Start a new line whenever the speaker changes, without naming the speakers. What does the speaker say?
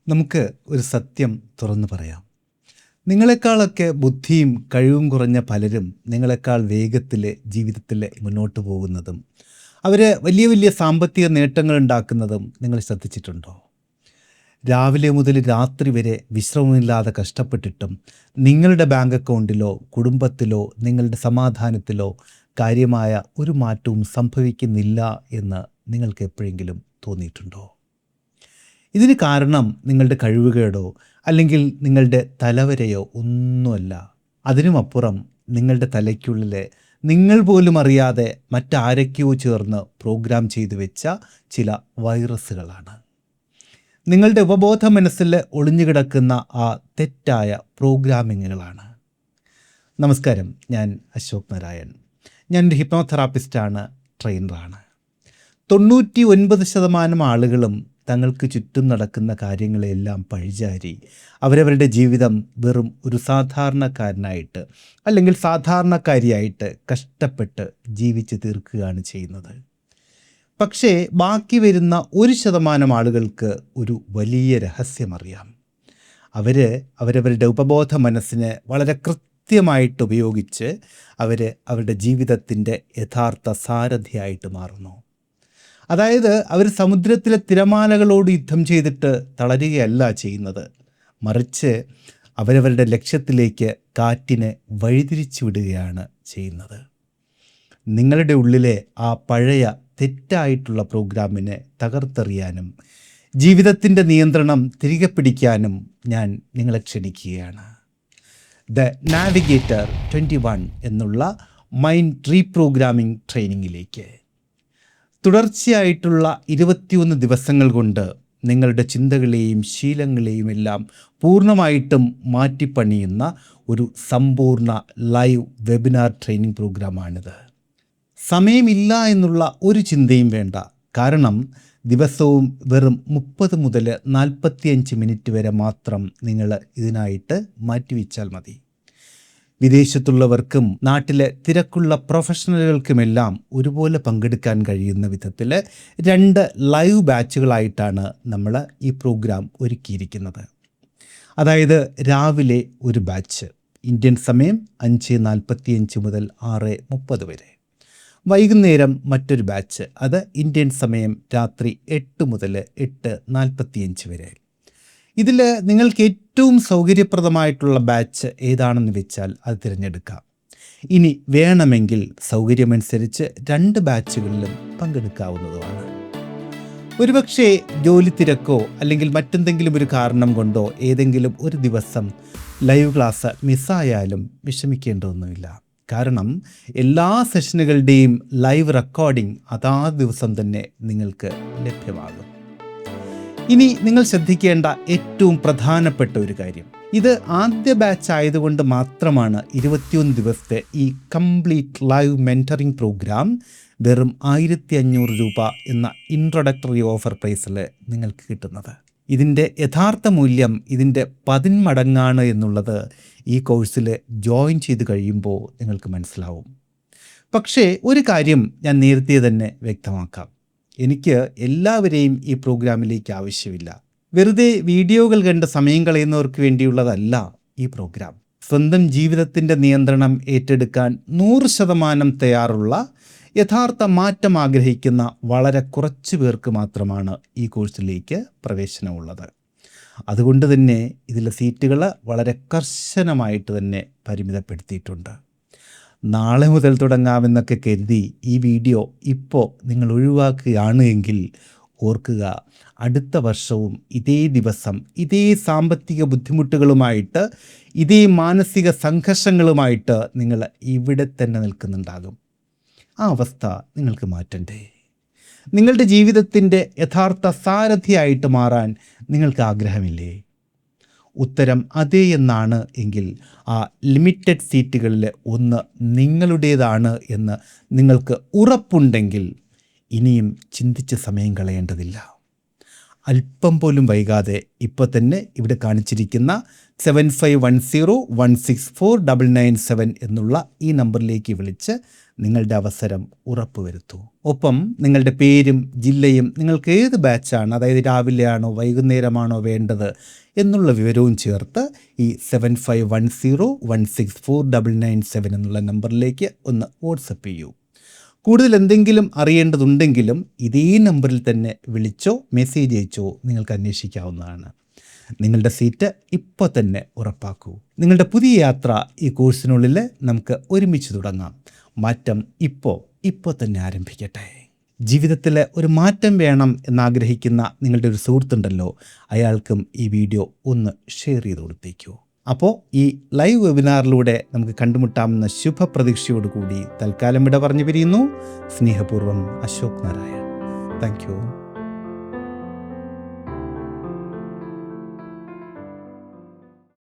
നമുക്ക് ഒരു സത്യം തുറന്നു പറയാം. നിങ്ങളെക്കാളൊക്കെ ബുദ്ധിയും കഴിവും കുറഞ്ഞ പലരും നിങ്ങളെക്കാൾ വേഗത്തിൽ ജീവിതത്തിൽ മുന്നോട്ട് പോകുന്നതും അവർ വലിയ വലിയ സാമ്പത്തിക നേട്ടങ്ങൾ ഉണ്ടാക്കുന്നതും നിങ്ങൾ ശ്രദ്ധിച്ചിട്ടുണ്ടോ? രാവിലെ മുതൽ രാത്രി വരെ വിശ്രമമില്ലാതെ കഷ്ടപ്പെട്ടിട്ടും നിങ്ങളുടെ ബാങ്ക് അക്കൗണ്ടിലോ കുടുംബത്തിലോ നിങ്ങളുടെ സമാധാനത്തിലോ കാര്യമായ ഒരു മാറ്റവും സംഭവിക്കുന്നില്ല എന്ന് നിങ്ങൾക്ക് എപ്പോഴെങ്കിലും തോന്നിയിട്ടുണ്ടോ? ഇതിന് കാരണം നിങ്ങളുടെ കഴിവുകേടോ അല്ലെങ്കിൽ നിങ്ങളുടെ തലവരെയോ ഒന്നുമല്ല. അതിനുമപ്പുറം നിങ്ങളുടെ തലയ്ക്കുള്ളിലെ നിങ്ങൾ പോലും അറിയാതെ മറ്റാരൊക്കെയോ ചേർന്ന് പ്രോഗ്രാം ചെയ്തു വെച്ച ചില വൈറസുകളാണ്. നിങ്ങളുടെ ഉപബോധ മനസ്സിൽ ഒളിഞ്ഞുകിടക്കുന്ന ആ തെറ്റായ പ്രോഗ്രാമിങ്ങുകളാണ്. നമസ്കാരം, ഞാൻ അശോക് നാരായൺ. ഞാനൊരു ഹിപ്നോതെറാപ്പിസ്റ്റാണ്, ട്രെയിനറാണ്. 99% ആളുകളും തങ്ങൾക്ക് ചുറ്റും നടക്കുന്ന കാര്യങ്ങളെല്ലാം പഴിചാരി അവരവരുടെ ജീവിതം വെറും ഒരു സാധാരണക്കാരനായിട്ട് അല്ലെങ്കിൽ സാധാരണക്കാരിയായിട്ട് കഷ്ടപ്പെട്ട് ജീവിച്ച് തീർക്കുകയാണ് ചെയ്യുന്നത്. പക്ഷേ ബാക്കി വരുന്ന 1% ആളുകൾക്ക് ഒരു വലിയ രഹസ്യമറിയാം. അവരവരുടെ ഉപബോധ മനസ്സിനെ വളരെ കൃത്യമായിട്ട് ഉപയോഗിച്ച് അവരുടെ ജീവിതത്തിൻ്റെ യഥാർത്ഥ സാരഥിയായിട്ട് മാറുന്നു. അതായത് അവർ സമുദ്രത്തിലെ തിരമാലകളോട് യുദ്ധം ചെയ്തിട്ട് തളരുകയല്ല ചെയ്യുന്നത്, മറിച്ച് അവരവരുടെ ലക്ഷ്യത്തിലേക്ക് കാറ്റിനെ വഴിതിരിച്ചു വിടുകയാണ് ചെയ്യുന്നത്. നിങ്ങളുടെ ഉള്ളിലെ ആ പഴയ തെറ്റായിട്ടുള്ള പ്രോഗ്രാമിനെ തകർത്തെറിയാനും ജീവിതത്തിൻ്റെ നിയന്ത്രണം തിരികെ പിടിക്കാനും ഞാൻ നിങ്ങളെ ക്ഷണിക്കുകയാണ്. ദ നാവിഗേറ്റർ 21 എന്നുള്ള മൈൻഡ് റീപ്രോഗ്രാമിംഗ് ട്രെയിനിങ്ങിലേക്ക്. തുടർച്ചയായിട്ടുള്ള 21 ദിവസങ്ങൾ കൊണ്ട് നിങ്ങളുടെ ചിന്തകളെയും ശീലങ്ങളെയും എല്ലാം പൂർണ്ണമായിട്ടും മാറ്റിപ്പണിയുന്ന ഒരു സമ്പൂർണ്ണ ലൈവ് വെബിനാർ ട്രെയിനിങ് പ്രോഗ്രാമാണിത്. സമയമില്ല എന്നുള്ള ഒരു ചിന്തയും വേണ്ട. കാരണം ദിവസവും വെറും 30 മുതൽ 45 മിനിറ്റ് വരെ മാത്രം നിങ്ങൾ ഇതിനായിട്ട് മാറ്റിവെച്ചാൽ മതി. വിദേശത്തുള്ളവർക്കും നാട്ടിലെ തിരക്കുള്ള പ്രൊഫഷണലുകൾക്കുമെല്ലാം ഒരുപോലെ പങ്കെടുക്കാൻ കഴിയുന്ന വിധത്തിൽ 2 ലൈവ് ബാച്ചുകളായിട്ടാണ് നമ്മൾ ഈ പ്രോഗ്രാം ഒരുക്കിയിരിക്കുന്നത്. അതായത് രാവിലെ ഒരു ബാച്ച് ഇന്ത്യൻ സമയം 5:45 മുതൽ 6:30 വരെ, വൈകുന്നേരം മറ്റൊരു ബാച്ച്, അത് ഇന്ത്യൻ സമയം രാത്രി 8 മുതൽ 8:45 വരെ. ഇതിൽ നിങ്ങൾക്ക് ഏറ്റവും സൗകര്യപ്രദമായിട്ടുള്ള ബാച്ച് ഏതാണെന്ന് വെച്ചാൽ അത് തിരഞ്ഞെടുക്കാം. ഇനി വേണമെങ്കിൽ സൗകര്യമനുസരിച്ച് 2 ബാച്ചുകളിലും പങ്കെടുക്കാവുന്നതുമാണ്. ഒരുപക്ഷെ ജോലി തിരക്കോ അല്ലെങ്കിൽ മറ്റെന്തെങ്കിലും ഒരു കാരണം കൊണ്ടോ ഏതെങ്കിലും ഒരു ദിവസം ലൈവ് ക്ലാസ് മിസ്സായാലും വിഷമിക്കേണ്ടതൊന്നുമില്ല. കാരണം എല്ലാ സെഷനുകളുടെയും ലൈവ് റെക്കോർഡിംഗ് അതാത് ദിവസം തന്നെ നിങ്ങൾക്ക് ലഭ്യമാകും. ഇനി നിങ്ങൾ ശ്രദ്ധിക്കേണ്ട ഏറ്റവും പ്രധാനപ്പെട്ട ഒരു കാര്യം, ഇത് ആദ്യ ബാച്ച് ആയതുകൊണ്ട് മാത്രമാണ് 21 ദിവസത്തെ ഈ കംപ്ലീറ്റ് ലൈവ് മെൻറ്ററിംഗ് പ്രോഗ്രാം വെറും 1500 രൂപ എന്ന ഇൻട്രൊഡക്ടറി ഓഫർ പ്രൈസിൽ നിങ്ങൾക്ക് കിട്ടുന്നത്. ഇതിൻ്റെ യഥാർത്ഥ മൂല്യം ഇതിൻ്റെ 10 മടങ്ങാണ് എന്നുള്ളത് ഈ കോഴ്സിൽ ജോയിൻ ചെയ്ത് കഴിയുമ്പോൾ നിങ്ങൾക്ക് മനസ്സിലാവും. പക്ഷേ ഒരു കാര്യം ഞാൻ നേരത്തെ തന്നെ വ്യക്തമാക്കാം. എനിക്ക് എല്ലാവരെയും ഈ പ്രോഗ്രാമിലേക്ക് ആവശ്യമില്ല. വെറുതെ വീഡിയോകൾ കണ്ട് സമയം കളയുന്നവർക്ക് വേണ്ടിയുള്ളതല്ല ഈ പ്രോഗ്രാം. സ്വന്തം ജീവിതത്തിൻ്റെ നിയന്ത്രണം ഏറ്റെടുക്കാൻ 100% തയ്യാറുള്ള, യഥാർത്ഥ മാറ്റം ആഗ്രഹിക്കുന്ന വളരെ കുറച്ച് പേർക്ക് മാത്രമാണ് ഈ കോഴ്സിലേക്ക് പ്രവേശനമുള്ളത്. അതുകൊണ്ട് തന്നെ ഇതിലെ സീറ്റുകൾ വളരെ കർശനമായിട്ട് തന്നെ പരിമിതപ്പെടുത്തിയിട്ടുണ്ട്. നാളെ മുതൽ തുടങ്ങാമെന്നൊക്കെ കരുതി ഈ വീഡിയോ ഇപ്പോൾ നിങ്ങൾ ഒഴിവാക്കുകയാണ് എങ്കിൽ ഓർക്കുക, അടുത്ത വർഷവും ഇതേ ദിവസം ഇതേ സാമ്പത്തിക ബുദ്ധിമുട്ടുകളുമായിട്ട് ഇതേ മാനസിക സംഘർഷങ്ങളുമായിട്ട് നിങ്ങൾ ഇവിടെ തന്നെ നിൽക്കുന്നുണ്ടാകും. ആ അവസ്ഥ നിങ്ങൾക്ക് മാറ്റണ്ടേ? നിങ്ങളുടെ ജീവിതത്തിൻ്റെ യഥാർത്ഥ സാരഥിയായിട്ട് മാറാൻ നിങ്ങൾക്ക് ആഗ്രഹമില്ലേ? ഉത്തരം അതേ എന്നാണ് എങ്കിൽ ആ ലിമിറ്റഡ് സീറ്റുകളിൽ ഒന്ന് നിങ്ങളുടേതാണ് എന്ന് നിങ്ങൾക്ക് ഉറപ്പുണ്ടെങ്കിൽ ഇനിയും ചിന്തിച്ച് സമയം കളയേണ്ടതില്ല. അല്പം പോലും വൈകാതെ ഇപ്പോൾ തന്നെ ഇവിടെ കാണിച്ചിരിക്കുന്ന 7510164997 എന്നുള്ള ഈ നമ്പറിലേക്ക് വിളിച്ച് നിങ്ങളുടെ അവസരം ഉറപ്പുവരുത്തൂ. ഒപ്പം നിങ്ങളുടെ പേരും ജില്ലയും നിങ്ങൾക്ക് ഏത് ബാച്ചാണ്, അതായത് രാവിലെയാണോ വൈകുന്നേരമാണോ വേണ്ടത് എന്നുള്ള വിവരവും ചേർത്ത് ഈ 7510164997 എന്നുള്ള നമ്പറിലേക്ക് ഒന്ന് വാട്സപ്പ് ചെയ്യൂ. കൂടുതൽ എന്തെങ്കിലും അറിയേണ്ടതുണ്ടെങ്കിലും ഇതേ നമ്പറിൽ തന്നെ വിളിച്ചോ മെസ്സേജ് അയച്ചോ നിങ്ങൾക്ക് അന്വേഷിക്കാവുന്നതാണ്. നിങ്ങളുടെ സീറ്റ് ഇപ്പോൾ തന്നെ ഉറപ്പാക്കൂ. നിങ്ങളുടെ പുതിയ യാത്ര ഈ കോഴ്സിനുള്ളിൽ നമുക്ക് ഒരുമിച്ച് തുടങ്ങാം. മാറ്റം ഇപ്പോൾ തന്നെ ആരംഭിക്കട്ടെ. ജീവിതത്തിൽ ഒരു മാറ്റം വേണം എന്നാഗ്രഹിക്കുന്ന നിങ്ങളുടെ ഒരു സുഹൃത്തുണ്ടല്ലോ, അയാൾക്കും ഈ വീഡിയോ ഒന്ന് ഷെയർ ചെയ്ത് കൊടുത്തേക്കൂ. അപ്പോൾ ഈ ലൈവ് വെബിനാറിലൂടെ നമുക്ക് കണ്ടുമുട്ടാമെന്ന ശുഭപ്രതീക്ഷയോടുകൂടി തൽക്കാലം വിട പറഞ്ഞു പിരിയുന്നു. സ്നേഹപൂർവ്വം, അശോക് നാരായൺ. Thank you.